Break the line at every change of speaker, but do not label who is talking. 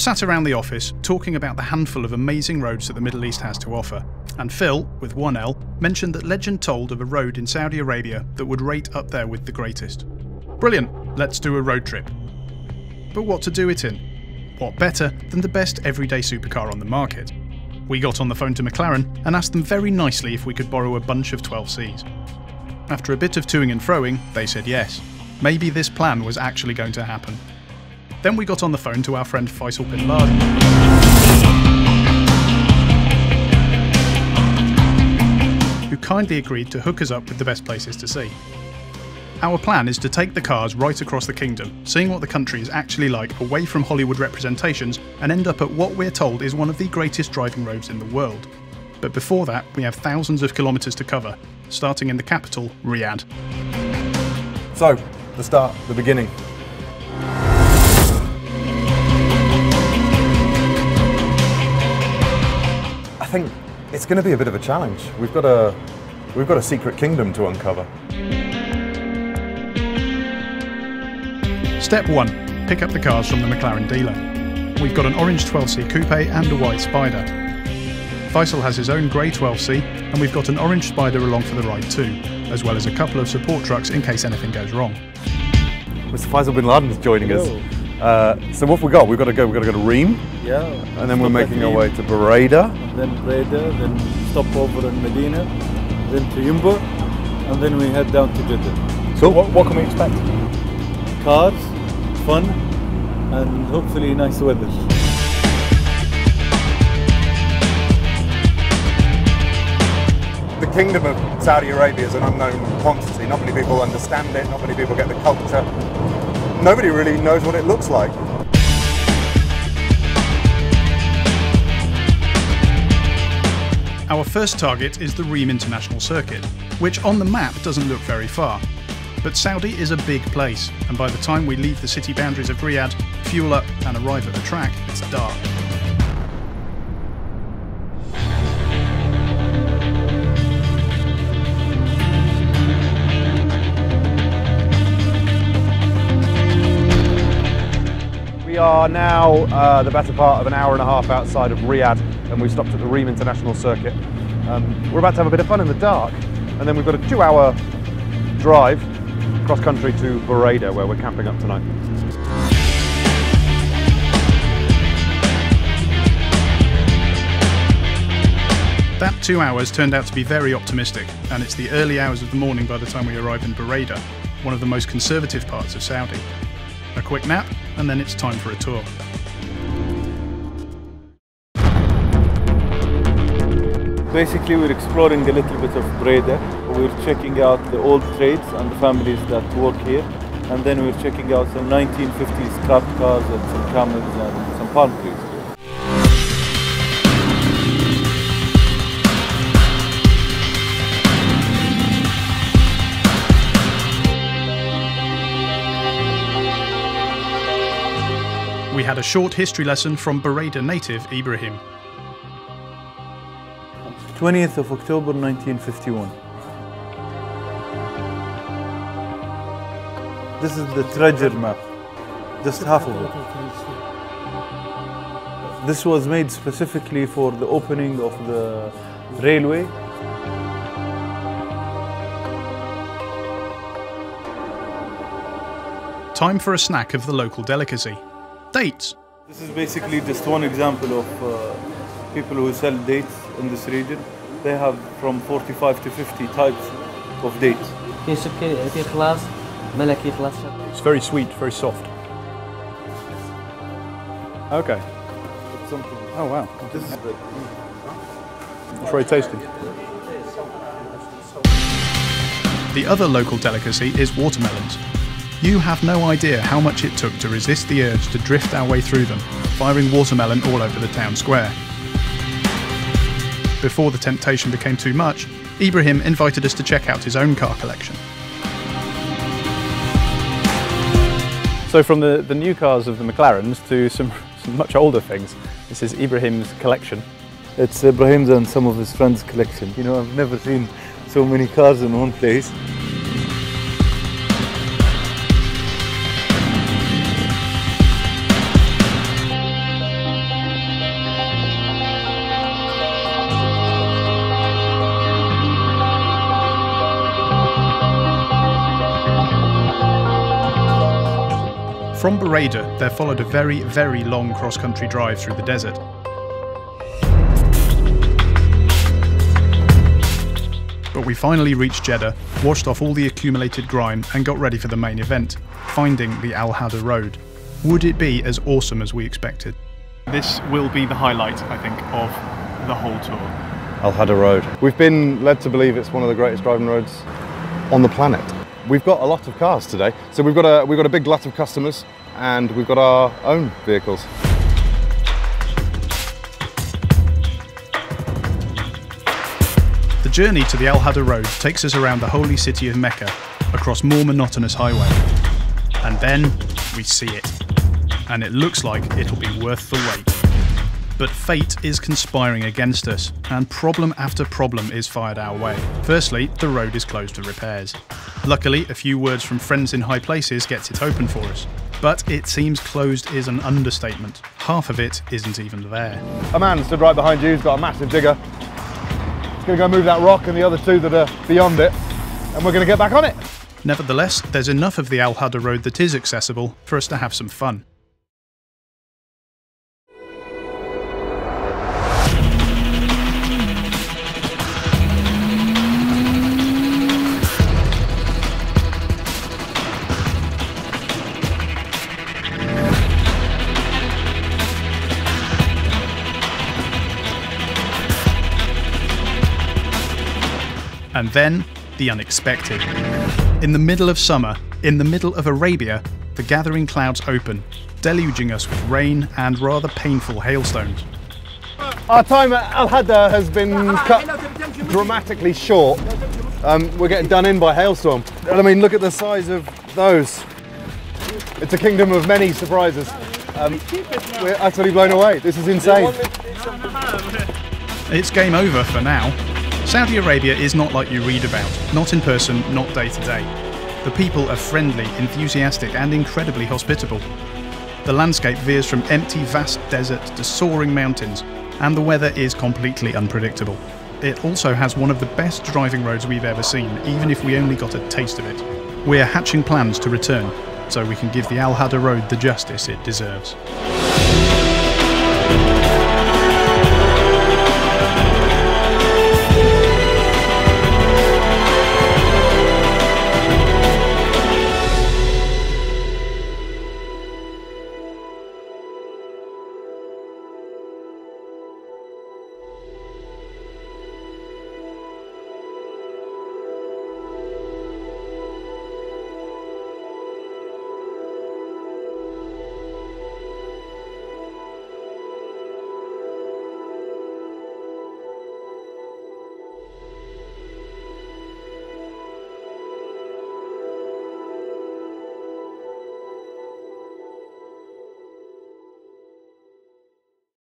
sat around the office talking about the handful of amazing roads that the Middle East has to offer, and Phil, with one L, mentioned that legend told of a road in Saudi Arabia that would rate up there with the greatest. Brilliant, let's do a road trip. But what to do it in? What better than the best everyday supercar on the market? We got on the phone to McLaren and asked them very nicely if we could borrow a bunch of 12Cs. After a bit of toing and froing, they said yes. Maybe this plan was actually going to happen. Then we got on the phone to our friend Faisal bin Laden, who kindly agreed to hook us up with the best places to see. Our plan is to take the cars right across the kingdom, seeing what the country is actually like away from Hollywood representations, and end up at what we're told is one of the greatest driving roads in the world. But before that, we have thousands of kilometres to cover, starting in the capital, Riyadh.
So, the start, the beginning. I think it's going to be a bit of a challenge. We've got a secret kingdom to uncover.
Step 1. Pick up the cars from the McLaren dealer. We've got an orange 12C coupe and a white Spider. Faisal has his own grey 12C, and we've got an orange Spider along for the ride too, as well as a couple of support trucks in case anything goes wrong.
Mr. Faisal bin Laden is joining us. So what have we got? We've got to go to Reem.
Yeah.
And then we're making our way to Buraydah.
Then Buraydah, then stop over in Medina, then to Yumbu, and then we head down to Jeddah.
So what can we expect?
Cars, fun, and hopefully nice weather.
The kingdom of Saudi Arabia is an unknown quantity. Not many people understand it, not many people get the culture. Nobody really knows what it looks like.
Our first target is the Reem International Circuit, which on the map doesn't look very far. But Saudi is a big place, and by the time we leave the city boundaries of Riyadh, fuel up and arrive at the track, it's dark.
We are now the better part of an hour and a half outside of Riyadh, and we've stopped at the Reem International Circuit. We're about to have a bit of fun in the dark, and then we've got a 2-hour drive cross country to Buraydah, where we're camping up tonight.
That 2 hours turned out to be very optimistic, and it's the early hours of the morning by the time we arrive in Buraydah, one of the most conservative parts of Saudi. A quick nap, and then it's time for a tour.
Basically, we're exploring a little bit of Buraydah. We're checking out the old trades and the families that work here. And then we're checking out some 1950s scrap cars and some camels and some palm trees.
We had a short history lesson from Buraydah native Ibrahim.
20th of October 1951. This is the treasure map, just half of it. This was made specifically for the opening of the railway.
Time for a snack of the local delicacy. Dates.
This is basically just one example of people who sell dates in this region. They have from 45 to 50 types of dates.
It's very sweet, very soft. Okay.
It's something.
Oh wow.
This is the
It's very tasty.
The other local delicacy is watermelons. You have no idea how much it took to resist the urge to drift our way through them, firing watermelon all over the town square. Before the temptation became too much, Ibrahim invited us to check out his own car collection.
So from the new cars of the McLarens to some much older things, this is Ibrahim's collection.
It's Ibrahim's and some of his friends' collection. You know, I've never seen so many cars in one place.
From Buraydah, there followed a very, very long cross-country drive through the desert. But we finally reached Jeddah, washed off all the accumulated grime and got ready for the main event, finding the Al Hada road. Would it be as awesome as we expected? This will be the highlight, I think, of the whole tour.
Al Hada Road. We've been led to believe it's one of the greatest driving roads on the planet. We've got a lot of cars today, so we've got a big glut of customers, and we've got our own vehicles.
The journey to the Al Hada road takes us around the holy city of Mecca, across more monotonous highway. And then we see it. And it looks like it'll be worth the wait. But fate is conspiring against us, and problem after problem is fired our way. Firstly, the road is closed for repairs. Luckily, a few words from friends in high places gets it open for us. But it seems closed is an understatement. Half of it isn't even there.
A man stood right behind you, he's got a massive digger. He's going to go move that rock and the other two that are beyond it, and we're going to get back on it.
Nevertheless, there's enough of the Al Hada road that is accessible for us to have some fun. And then, the unexpected. In the middle of summer, in the middle of Arabia, the gathering clouds open, deluging us with rain and rather painful hailstones.
Our time at Al Hada has been cut dramatically short. We're getting done in by hailstorm. I mean, look at the size of those. It's a kingdom of many surprises. We're utterly blown away. This is insane.
It's game over for now. Saudi Arabia is not like you read about, not in person, not day to day. The people are friendly, enthusiastic and incredibly hospitable. The landscape veers from empty, vast desert to soaring mountains, and the weather is completely unpredictable. It also has one of the best driving roads we've ever seen, even if we only got a taste of it. We're hatching plans to return, so we can give the Al Hada road the justice it deserves.